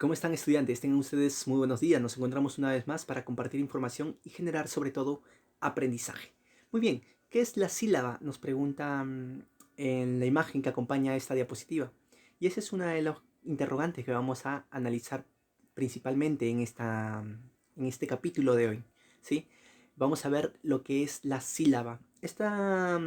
¿Cómo están, estudiantes? Tengan ustedes muy buenos días. Nos encontramos una vez más para compartir información y generar sobre todo aprendizaje. Muy bien, ¿qué es la sílaba? Nos pregunta en la imagen que acompaña a esta diapositiva. Y esa es una de los interrogantes que vamos a analizar principalmente en este capítulo de hoy. ¿Sí? Vamos a ver lo que es la sílaba. Esta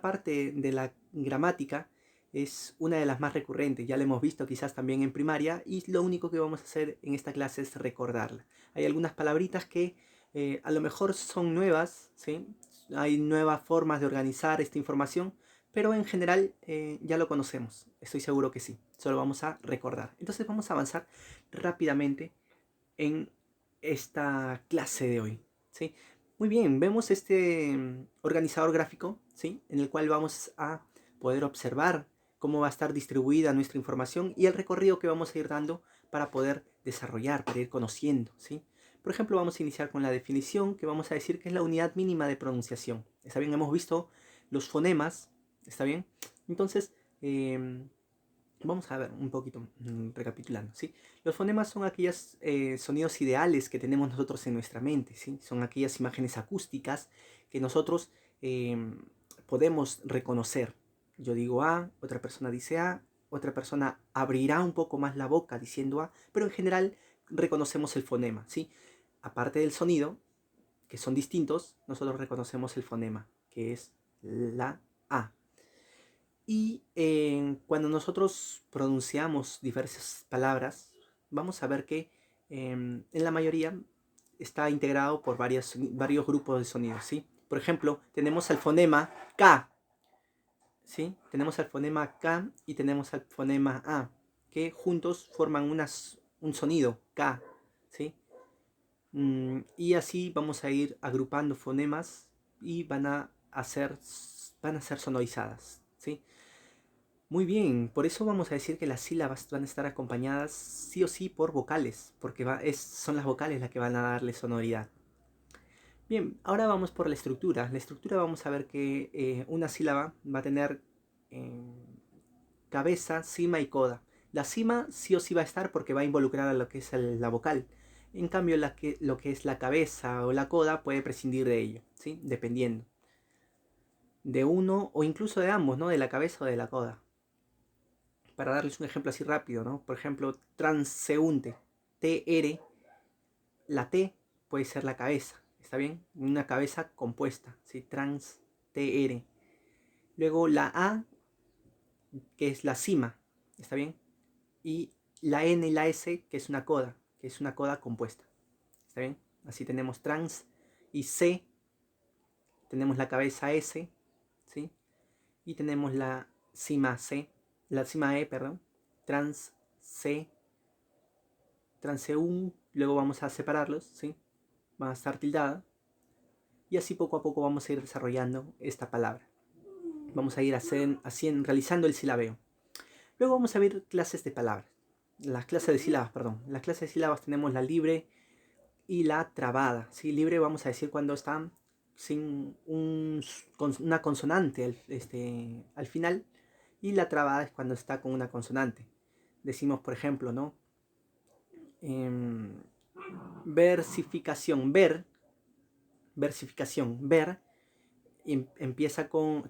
parte de la gramática es una de las más recurrentes, ya la hemos visto quizás también en primaria y lo único que vamos a hacer en esta clase es recordarla. Hay algunas palabritas que a lo mejor son nuevas, ¿sí? Hay nuevas formas de organizar esta información, pero en general ya lo conocemos, estoy seguro que sí, solo vamos a recordar. Entonces vamos a avanzar rápidamente en esta clase de hoy, ¿sí? Muy bien, vemos este organizador gráfico, ¿sí? En el cual vamos a poder observar cómo va a estar distribuida nuestra información y el recorrido que vamos a ir dando para poder desarrollar, para ir conociendo, ¿sí? Por ejemplo, vamos a iniciar con la definición, que vamos a decir que es la unidad mínima de pronunciación. ¿Está bien? Hemos visto los fonemas, ¿está bien? Entonces, vamos a ver un poquito, recapitulando, ¿sí? Los fonemas son aquellos sonidos ideales que tenemos nosotros en nuestra mente, ¿sí? Son aquellas imágenes acústicas que nosotros podemos reconocer. Yo digo A, otra persona dice A, otra persona abrirá un poco más la boca diciendo A, pero en general reconocemos el fonema, ¿sí? Aparte del sonido, que son distintos, nosotros reconocemos el fonema, que es la A. Y cuando nosotros pronunciamos diversas palabras, vamos a ver que en la mayoría está integrado por varios grupos de sonidos, ¿sí? Por ejemplo, tenemos el fonema K, ¿sí? Tenemos el fonema K y tenemos el fonema A, que juntos forman un sonido K, ¿sí? Y así vamos a ir agrupando fonemas y van a ser sonorizadas, ¿sí? Muy bien, por eso vamos a decir que las sílabas van a estar acompañadas sí o sí por vocales, porque son las vocales las que van a darle sonoridad. Bien, ahora vamos por la estructura. La estructura vamos a ver que una sílaba va a tener eh, cabeza, cima y coda. La cima sí o sí va a estar porque va a involucrar a lo que es la vocal. En cambio, lo que es la cabeza o la coda puede prescindir de ello, ¿sí? Dependiendo de uno o incluso de ambos, ¿no? De la cabeza o de la coda. Para darles un ejemplo así rápido, ¿no? Por ejemplo, transeúnte, TR, la T puede ser la cabeza, ¿está bien? Una cabeza compuesta, ¿sí? Trans, TR. Luego la A, que es la cima, ¿está bien? Y la N y la S, que es una coda, compuesta, ¿está bien? Así tenemos trans y C, tenemos la cabeza S, ¿sí? Y tenemos la cima C, la cima E, perdón, trans C, transeún, luego vamos a separarlos, ¿sí? Van a estar tildadas. Y así poco a poco vamos a ir desarrollando esta palabra. Vamos a ir realizando el silabeo. Luego vamos a ver clases de palabras. Las clases de sílabas, perdón. Las clases de sílabas tenemos la libre y la trabada. ¿Sí? Libre vamos a decir cuando están sin una consonante al final. Y la trabada es cuando está con una consonante. Decimos, por ejemplo, ¿no? Versificación, ver,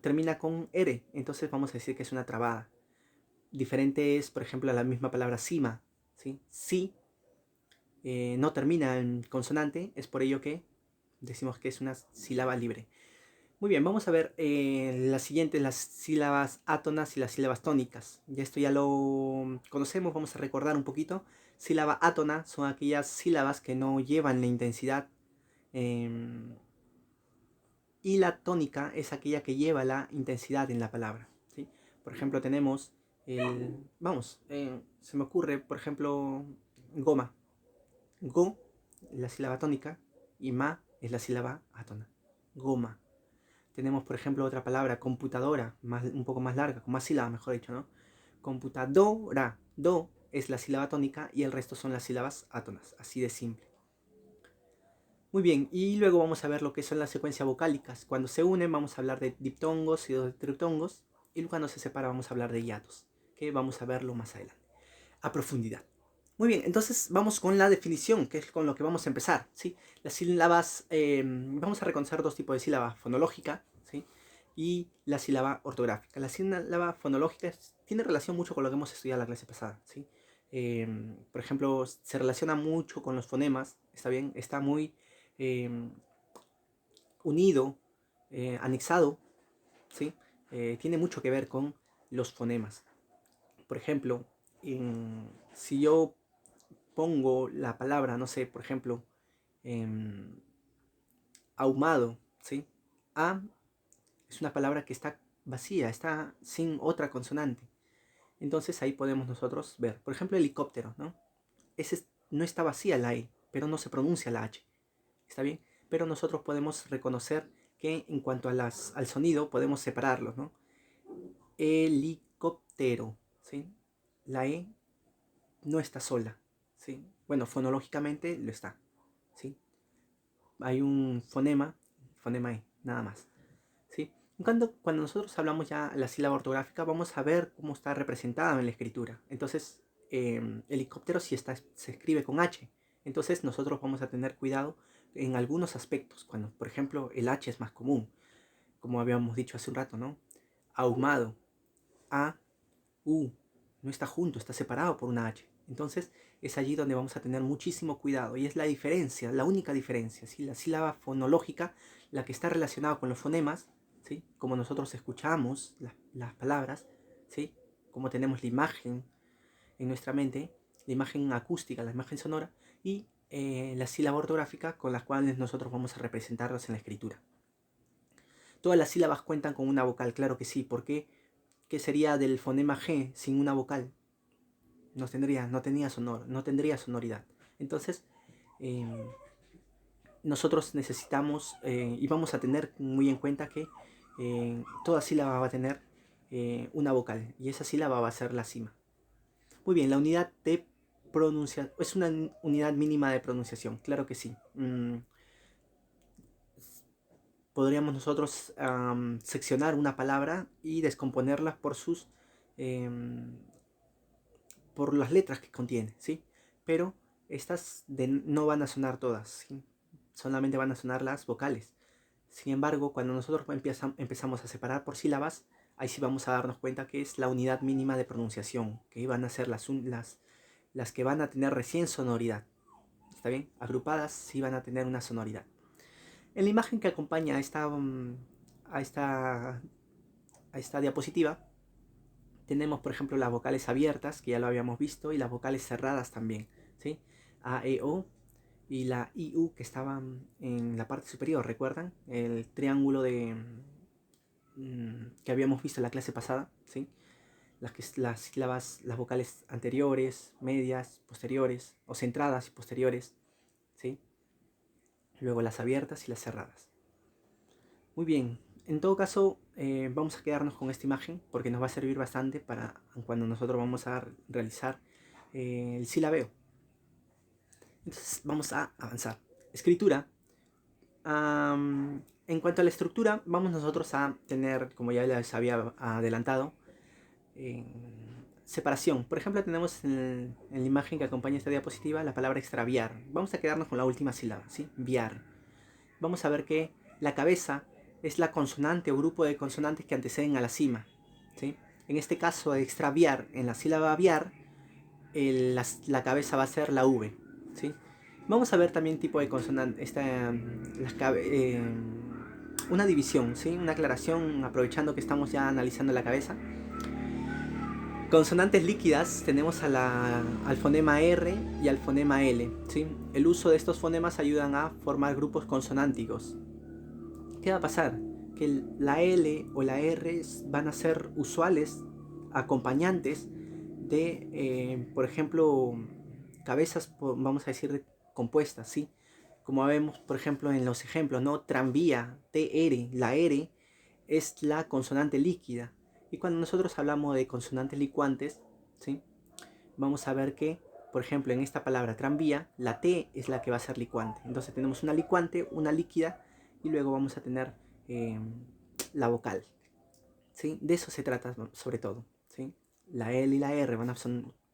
termina con R, entonces vamos a decir que es una trabada. Diferente es, por ejemplo, la misma palabra cima, ¿sí? Si no termina en consonante, es por ello que decimos que es una sílaba libre. Muy bien, vamos a ver las siguientes, las sílabas átonas y las sílabas tónicas. Ya esto ya lo conocemos, vamos a recordar un poquito. Sílaba átona son aquellas sílabas que no llevan la intensidad. Y la tónica es aquella que lleva la intensidad en la palabra, ¿sí? Por ejemplo, tenemos se me ocurre, por ejemplo, goma. Go es la sílaba tónica y ma es la sílaba átona. Goma. Tenemos, por ejemplo, otra palabra, computadora, un poco más larga, con más sílabas, mejor dicho, ¿no? Computadora. Do es la sílaba tónica y el resto son las sílabas átonas, así de simple. Muy bien, y luego vamos a ver lo que son las secuencias vocálicas. Cuando se unen vamos a hablar de diptongos y de triptongos, y cuando se separan vamos a hablar de hiatos, que vamos a verlo más adelante, a profundidad. Muy bien, entonces vamos con la definición, que es con lo que vamos a empezar, ¿sí? Las sílabas, vamos a reconocer dos tipos de sílaba fonológica, ¿sí? Y la sílaba ortográfica. La sílaba fonológica tiene relación mucho con lo que hemos estudiado la clase pasada, ¿sí? Por ejemplo, se relaciona mucho con los fonemas, ¿está bien? Está muy unido, anexado, ¿sí? Tiene mucho que ver con los fonemas. Por ejemplo, si yo pongo la palabra, no sé, por ejemplo, em, ahumado, ¿sí? A es una palabra que está vacía, está sin otra consonante. Entonces ahí podemos nosotros ver, por ejemplo, helicóptero, ¿no? Ese no está vacía la E, pero no se pronuncia la H, ¿está bien? Pero nosotros podemos reconocer que en cuanto a al sonido podemos separarlos, ¿no? Helicóptero, ¿sí? La E no está sola, ¿sí? Bueno, fonológicamente lo está, ¿sí? Hay un fonema E, nada más, ¿sí? Cuando nosotros hablamos ya la sílaba ortográfica, vamos a ver cómo está representada en la escritura. Entonces, helicóptero sí se escribe con H. Entonces, nosotros vamos a tener cuidado en algunos aspectos. Cuando, por ejemplo, el H es más común, como habíamos dicho hace un rato, ¿no? Ahumado, A, U, no está junto, está separado por una H. Entonces es allí donde vamos a tener muchísimo cuidado y es la diferencia, la única diferencia, ¿sí? La sílaba fonológica, la que está relacionada con los fonemas, ¿sí? Como nosotros escuchamos las palabras, ¿sí? Como tenemos la imagen en nuestra mente, la imagen acústica, la imagen sonora y la sílaba ortográfica con las cuales nosotros vamos a representarlas en la escritura. Todas las sílabas cuentan con una vocal, claro que sí. ¿Por qué? ¿Qué sería del fonema G sin una vocal? No tendría sonoridad. Entonces, eh, nosotros necesitamos y vamos a tener muy en cuenta que toda sílaba va a tener una vocal y esa sílaba va a ser la cima. Muy bien, la unidad de pronunciación es una unidad mínima de pronunciación, claro que sí. Podríamos nosotros seccionar una palabra y descomponerla em, por las letras que contiene, ¿sí? Pero estas no van a sonar todas, ¿sí? Solamente van a sonar las vocales. Sin embargo, cuando nosotros empezamos a separar por sílabas, ahí sí vamos a darnos cuenta que es la unidad mínima de pronunciación, que van a ser las que van a tener recién sonoridad. ¿Está bien? Agrupadas sí van a tener una sonoridad. En la imagen que acompaña a esta, a esta diapositiva, tenemos, por ejemplo, las vocales abiertas, que ya lo habíamos visto, y las vocales cerradas también, ¿sí? A, E, O y la I, U, que estaban en la parte superior, ¿recuerdan? El triángulo que habíamos visto en la clase pasada, ¿sí? Las sílabas, las vocales anteriores, medias, posteriores, o centradas y posteriores, ¿sí? Luego las abiertas y las cerradas. Muy bien, en todo caso vamos a quedarnos con esta imagen porque nos va a servir bastante para cuando nosotros vamos a realizar el silabeo. Entonces vamos a avanzar. Escritura. En cuanto a la estructura, vamos nosotros a tener, como ya les había adelantado, separación. Por ejemplo, tenemos en la imagen que acompaña esta diapositiva la palabra extraviar. Vamos a quedarnos con la última sílaba, ¿sí? Viar. Vamos a ver que la cabeza es la consonante o grupo de consonantes que anteceden a la cima, ¿sí? En este caso, de extraviar, en la sílaba viar, la cabeza va a ser la V, ¿sí? Vamos a ver también tipo de consonante, una división, ¿sí? Una aclaración, aprovechando que estamos ya analizando la cabeza. Consonantes líquidas tenemos al fonema R y al fonema L, ¿sí? El uso de estos fonemas ayudan a formar grupos consonánticos. ¿Qué va a pasar? Que la L o la R van a ser usuales acompañantes de, por ejemplo, cabezas, vamos a decir, compuestas, ¿sí? Como vemos, por ejemplo, en los ejemplos, ¿no? Tranvía, TR, la R es la consonante líquida. Y cuando nosotros hablamos de consonantes licuantes, ¿sí? Vamos a ver que, por ejemplo, en esta palabra tranvía, la T es la que va a ser licuante. Entonces tenemos una licuante, una líquida, y luego vamos a tener eh, la vocal, ¿sí? De eso se trata sobre todo, ¿sí? La L y la R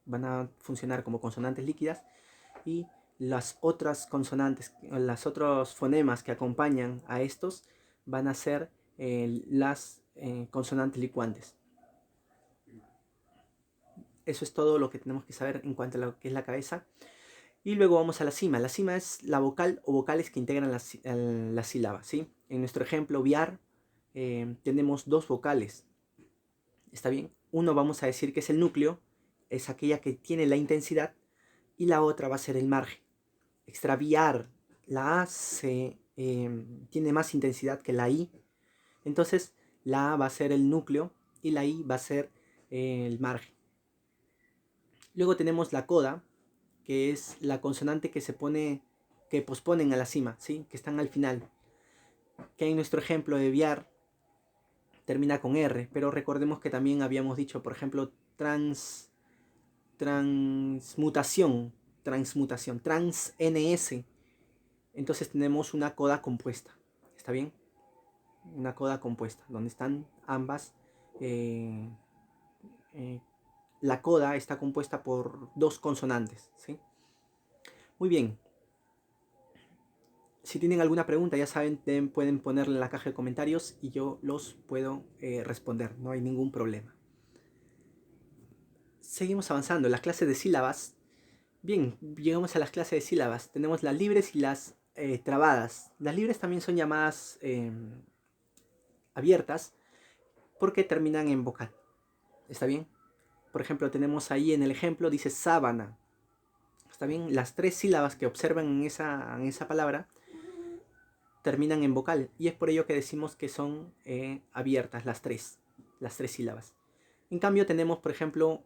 van a funcionar como consonantes líquidas, y las otras consonantes, los otros fonemas que acompañan a estos van a ser las consonantes licuantes. Eso es todo lo que tenemos que saber en cuanto a lo que es la cabeza. Y luego vamos a la cima. La cima es la vocal o vocales que integran la sílaba, ¿sí? En nuestro ejemplo, viar, tenemos dos vocales. ¿Está bien? Uno vamos a decir que es el núcleo, es aquella que tiene la intensidad, y la otra va a ser el margen. Extraviar, la A tiene más intensidad que la I, entonces la A va a ser el núcleo y la I va a ser el margen. Luego tenemos la coda, que es la consonante que posponen a la cima, ¿sí? Que están al final. Que en nuestro ejemplo de viar termina con R, pero recordemos que también habíamos dicho, por ejemplo, transmutación, trans-NS. Entonces tenemos una coda compuesta, ¿está bien? Una coda compuesta, donde están ambas. La coda está compuesta por dos consonantes, ¿sí? Muy bien. Si tienen alguna pregunta, ya saben, pueden ponerla en la caja de comentarios y yo los puedo responder, no hay ningún problema. Seguimos avanzando, las clases de sílabas. Bien, llegamos a las clases de sílabas. Tenemos las libres y las trabadas. Las libres también son llamadas abiertas porque terminan en vocal. ¿Está bien? Por ejemplo, tenemos ahí en el ejemplo, dice sábana. ¿Está bien? Las tres sílabas que observan en esa palabra terminan en vocal. Y es por ello que decimos que son abiertas las tres sílabas. En cambio tenemos, por ejemplo,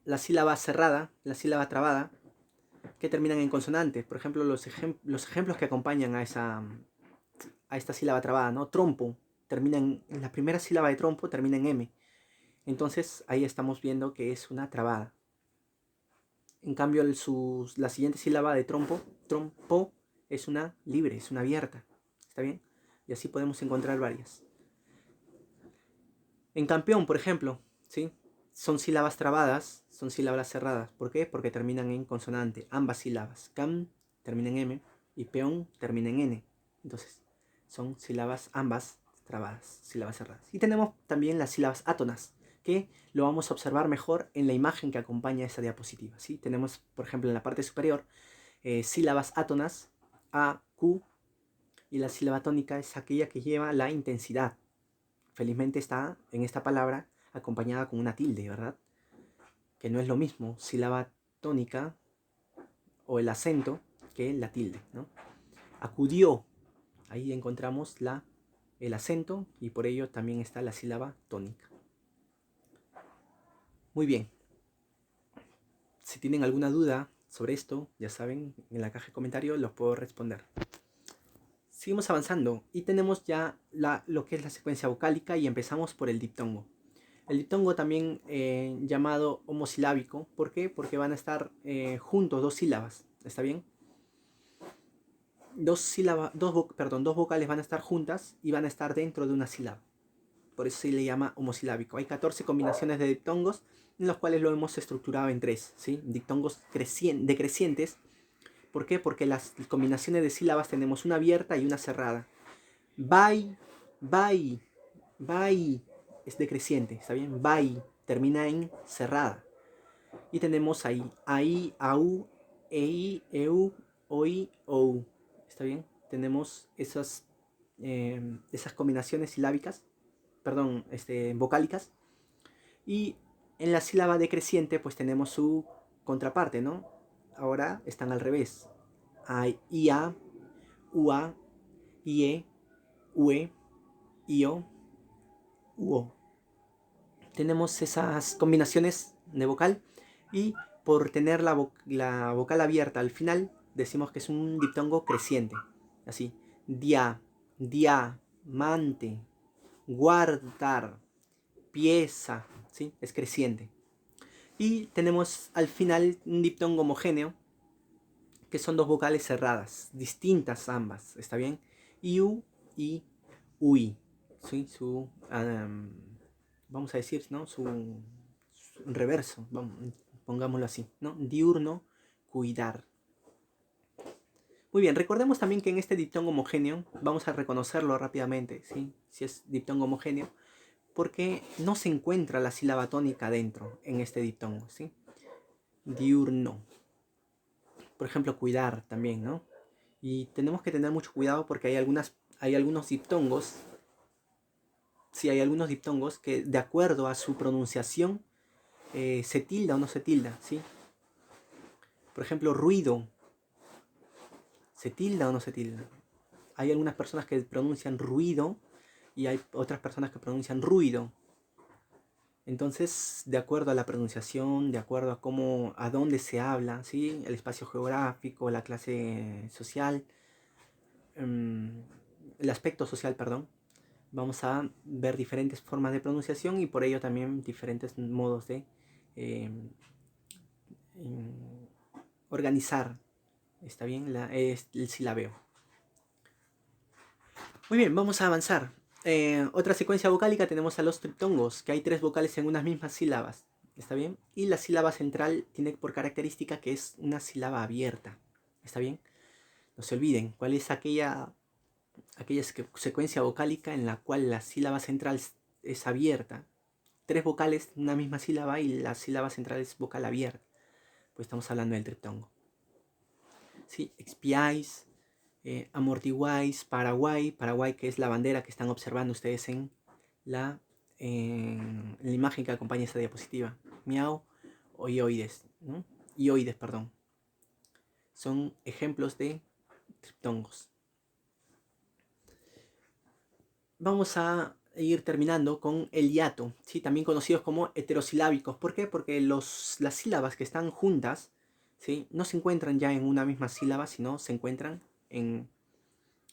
la sílaba cerrada, la sílaba trabada, que terminan en consonantes. Por ejemplo, los ejemplos que acompañan a esta sílaba trabada, ¿no? Trompo, en la primera sílaba de trompo termina en M. Entonces ahí estamos viendo que es una trabada. En cambio, la siguiente sílaba de trompo es una libre, es una abierta. ¿Está bien? Y así podemos encontrar varias. En campeón, por ejemplo, ¿sí? Son sílabas trabadas, son sílabas cerradas. ¿Por qué? Porque terminan en consonante, ambas sílabas. Cam termina en M y peón termina en N. Entonces, son sílabas ambas trabadas, sílabas cerradas. Y tenemos también las sílabas átonas, que lo vamos a observar mejor en la imagen que acompaña a esta diapositiva, ¿sí? Tenemos, por ejemplo, en la parte superior, sílabas átonas, A, Q, y la sílaba tónica es aquella que lleva la intensidad. Felizmente está en esta palabra acompañada con una tilde, ¿verdad? Que no es lo mismo sílaba tónica o el acento que la tilde, ¿no? Acudió, ahí encontramos el acento y por ello también está la sílaba tónica. Muy bien. Si tienen alguna duda sobre esto, ya saben, en la caja de comentarios los puedo responder. Seguimos avanzando y tenemos ya lo que es la secuencia vocálica y empezamos por el diptongo. El diptongo también llamado homosilábico. ¿Por qué? Porque van a estar juntos dos sílabas. ¿Está bien? Dos vocales van a estar juntas y van a estar dentro de una sílaba. Por eso se le llama homosilábico. Hay 14 combinaciones de diptongos en los cuales lo hemos estructurado en tres, ¿sí? Diptongos decrecientes. ¿Por qué? Porque las combinaciones de sílabas tenemos una abierta y una cerrada. Bai, bai, bai es decreciente, ¿está bien? Bai termina en cerrada. Y tenemos ahí, au, ei, eu, oi, ou. ¿Está bien? Tenemos esas combinaciones silábicas, perdón, vocálicas. Y en la sílaba decreciente pues tenemos su contraparte, ¿no? Ahora están al revés. Hay ia, ua, ie, ue, io, uo. Tenemos esas combinaciones de vocal y por tener la vocal abierta al final decimos que es un diptongo creciente. Así, dia, diamante, guardar, pieza, ¿sí? Es creciente. Y tenemos al final un diptongo homogéneo, que son dos vocales cerradas, distintas ambas, ¿está bien? Iu y ui, ¿sí? Vamos a decir, ¿no? reverso, vamos, pongámoslo así, ¿no? Diurno, cuidar. Muy bien, recordemos también que en este diptongo homogéneo, vamos a reconocerlo rápidamente, ¿sí? Si es diptongo homogéneo, porque no se encuentra la sílaba tónica dentro en este diptongo, ¿sí? Diurno. Por ejemplo, cuidar también, ¿no? Y tenemos que tener mucho cuidado porque hay algunos diptongos, sí, hay algunos diptongos que de acuerdo a su pronunciación se tilda o no se tilda, ¿sí? Por ejemplo, ruido, ¿se tilda o no se tilda? Hay algunas personas que pronuncian ruido y hay otras personas que pronuncian ruido. Entonces, de acuerdo a la pronunciación, de acuerdo a cómo, a dónde se habla, ¿sí? El espacio geográfico, la clase social, el aspecto social, perdón, vamos a ver diferentes formas de pronunciación y por ello también diferentes modos de eh, organizar, ¿está bien? El silabeo. Muy bien, vamos a avanzar. Otra secuencia vocálica tenemos a los triptongos, que hay 3 vocales en unas mismas sílabas. ¿Está bien? Y la sílaba central tiene por característica que es una sílaba abierta. ¿Está bien? No se olviden, ¿cuál es aquella secuencia vocálica en la cual la sílaba central es abierta? 3 vocales en una misma sílaba y la sílaba central es vocal abierta. Pues estamos hablando del triptongo. ¿Sí? Expiáis, amortiguáis, Paraguay, que es la bandera que están observando ustedes en la imagen que acompaña esta diapositiva. Miau o ioides, ¿no? Ioides, perdón. Son ejemplos de triptongos. Vamos a ir terminando con el hiato, ¿sí? También conocidos como heterosilábicos. ¿Por qué? Porque las sílabas que están juntas, ¿sí? No se encuentran ya en una misma sílaba, sino se encuentran en...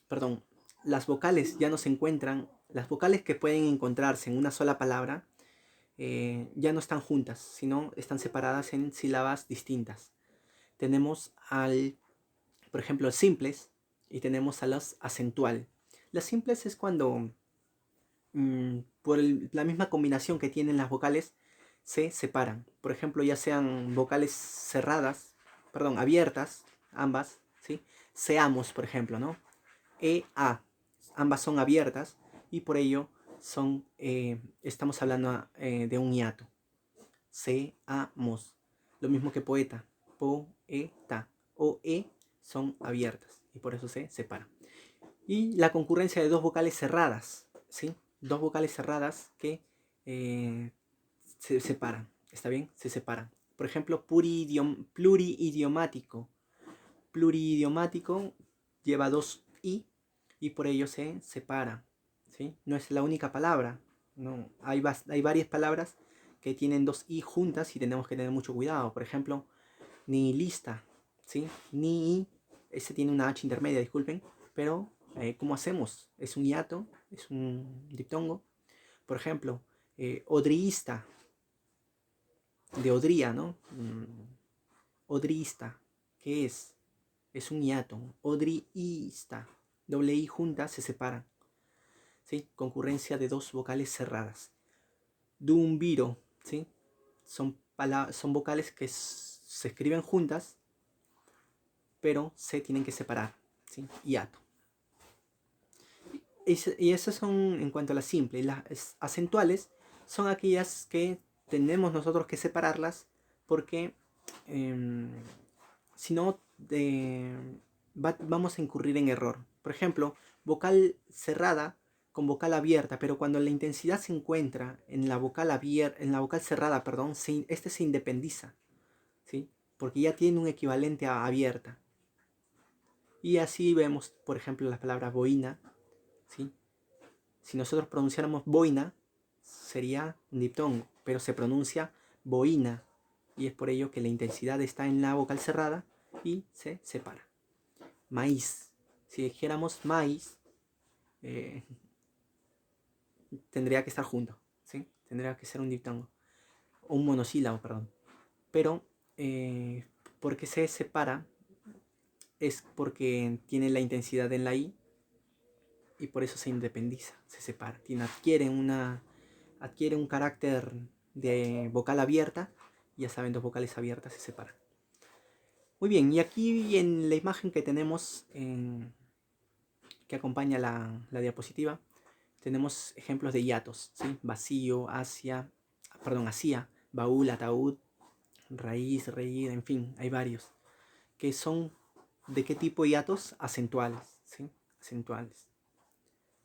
Perdón, las vocales ya no se encuentran, las vocales que pueden encontrarse en una sola palabra ya no están juntas, sino están separadas en sílabas distintas. Tenemos por ejemplo, simples y tenemos a los acentual. Las simples es cuando por la misma combinación que tienen las vocales se separan. Por ejemplo, ya sean vocales cerradas, perdón, abiertas, ambas, ¿sí? Seamos, por ejemplo, ¿no? A, ambas son abiertas y por ello estamos hablando de un hiato. Seamos. Lo mismo que poeta. Poeta. O E son abiertas y por eso se separan. Y la concurrencia de dos vocales cerradas, ¿sí? Dos vocales cerradas que se separan. ¿Está bien? Se separan. Por ejemplo, pluridiomático. Pluridiomático lleva dos I y por ello se separa, ¿sí? No es la única palabra, no, hay varias palabras que tienen dos I juntas y tenemos que tener mucho cuidado. Por ejemplo, nihilista, ¿sí? Ni, ese tiene una H intermedia, disculpen, pero ¿cómo hacemos? Es un hiato, es un diptongo. Por ejemplo, odriista, de odría, ¿no? Odriista, ¿qué es? Es un hiato. Odriista, doble I juntas se separan. ¿Sí? Concurrencia de dos vocales cerradas. Dumbiro, ¿sí? Son vocales que se escriben juntas, pero se tienen que separar, ¿sí? Hiato. Y esas son en cuanto a las simples. Las acentuales son aquellas que tenemos nosotros que separarlas porque si no vamos a incurrir en error. Por ejemplo, vocal cerrada con vocal abierta, pero cuando la intensidad se encuentra en la vocal cerrada, perdón, este se independiza, ¿sí? Porque ya tiene un equivalente a abierta. Y así vemos, por ejemplo, las palabras boina, ¿sí? Si nosotros pronunciáramos boina, sería un diptongo, pero se pronuncia boina, y es por ello que la intensidad está en la vocal cerrada y se separa. Maíz. Si dijéramos maíz, tendría que estar junto, ¿sí? Tendría que ser un diptongo. O un monosílabo, perdón. Pero, porque se separa, es porque tiene la intensidad en la I y por eso se independiza, se separa. Adquiere un carácter de vocal abierta. Ya saben, dos vocales abiertas se separan. Muy bien, y aquí en la imagen que tenemos que acompaña la diapositiva, tenemos ejemplos de hiatos, ¿sí? Vacío, hacia, baúl, ataúd, raíz, reír, en fin, hay varios. Que son, ¿de qué tipo de hiatos? Acentuales, ¿sí? Acentuales.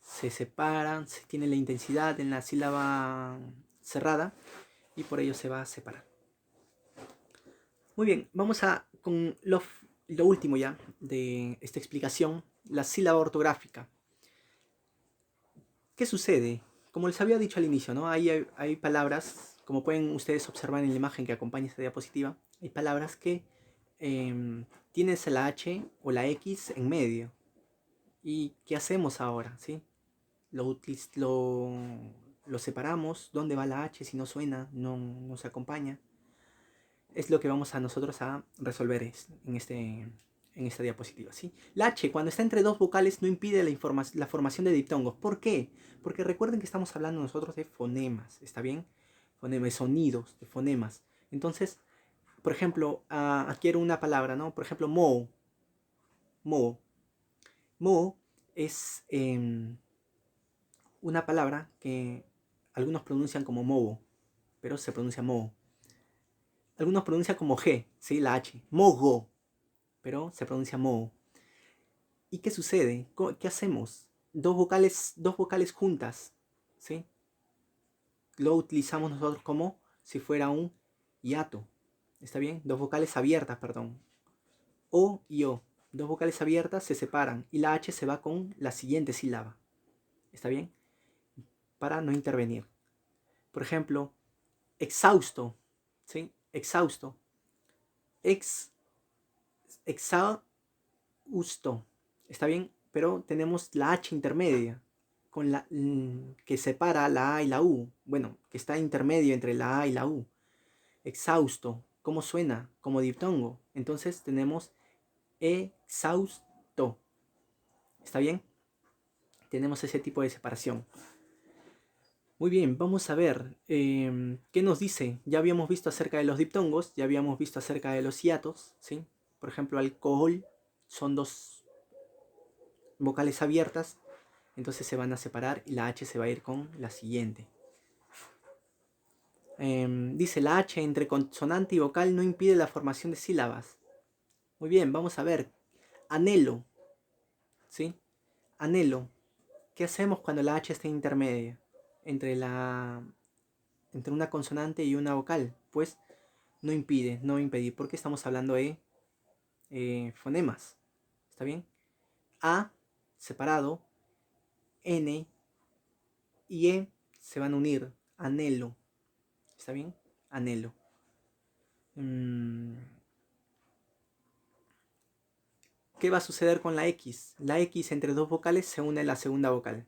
Se separan, se tiene la intensidad en la sílaba cerrada y por ello se va a separar. Muy bien, vamos con lo último ya de esta explicación, la sílaba ortográfica. ¿Qué sucede? Como les había dicho al inicio, ¿no? Hay palabras, como pueden ustedes observar en la imagen que acompaña esta diapositiva, hay palabras que tienes la H o la X en medio. ¿Y qué hacemos ahora? ¿Sí? Lo separamos. ¿Dónde va la H si no suena, no se acompaña? Es lo que vamos a nosotros a resolver en esta diapositiva, ¿sí? La H, cuando está entre dos vocales, no impide la formación de diptongos. ¿Por qué? Porque recuerden que estamos hablando nosotros de fonemas, ¿está bien? Fonemas, sonidos, de fonemas. Entonces, por ejemplo, adquiero una palabra, ¿no? Por ejemplo, mo. Mo. Mo es una palabra que algunos pronuncian como moho, pero se pronuncia mo. Algunos pronuncian como G, ¿sí? La H. Mogo, pero se pronuncia mo. ¿Y qué sucede? ¿Qué hacemos? Dos vocales juntas, ¿sí? Lo utilizamos nosotros como si fuera un hiato. ¿Está bien? Dos vocales abiertas, perdón. O y O. Dos vocales abiertas se separan y la H se va con la siguiente sílaba. ¿Está bien? Para no intervenir. Por ejemplo, exhausto, ¿sí? Exhausto. Exhausto. ¿Está bien? Pero tenemos la H intermedia con que separa la A y la U. Bueno, que está intermedio entre la A y la U. Exhausto. ¿Cómo suena? Como diptongo. Entonces tenemos exhausto. ¿Está bien? Tenemos ese tipo de separación. Muy bien, vamos a ver qué nos dice. Ya habíamos visto acerca de los diptongos, ya habíamos visto acerca de los hiatos, ¿sí? Por ejemplo, alcohol son dos vocales abiertas, entonces se van a separar y la H se va a ir con la siguiente. Dice la H entre consonante y vocal no impide la formación de sílabas. Muy bien, vamos a ver. Anhelo, ¿sí? Anhelo. ¿Qué hacemos cuando la H está intermedia entre una consonante y una vocal? Pues no impide, no impedir, porque estamos hablando de fonemas. ¿Está bien? A separado, N y E se van a unir. Anhelo. ¿Está bien? Anhelo. ¿Qué va a suceder con la X? La X entre dos vocales se une a la segunda vocal.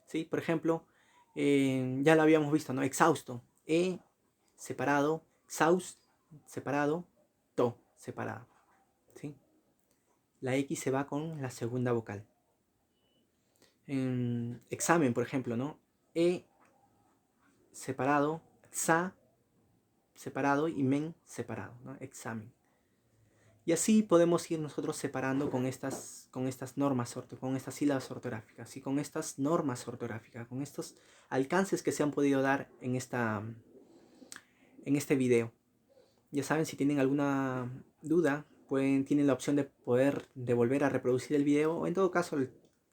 ¿Sí? Por ejemplo, ya lo habíamos visto, ¿no? Exhausto. E separado, exhaust separado, to separado. ¿Sí? La X se va con la segunda vocal. Examen, por ejemplo, ¿no? E separado, xa separado y men separado, ¿no? Examen. Y así podemos ir nosotros separando con estas normas, con estas sílabas ortográficas y con estas normas ortográficas, con estos alcances que se han podido dar en este video. Ya saben, si tienen alguna duda, tienen la opción de volver a reproducir el video o en todo caso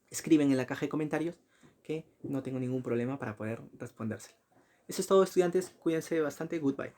escriben en la caja de comentarios que no tengo ningún problema para poder respondérselo. Eso es todo, estudiantes. Cuídense bastante. Goodbye.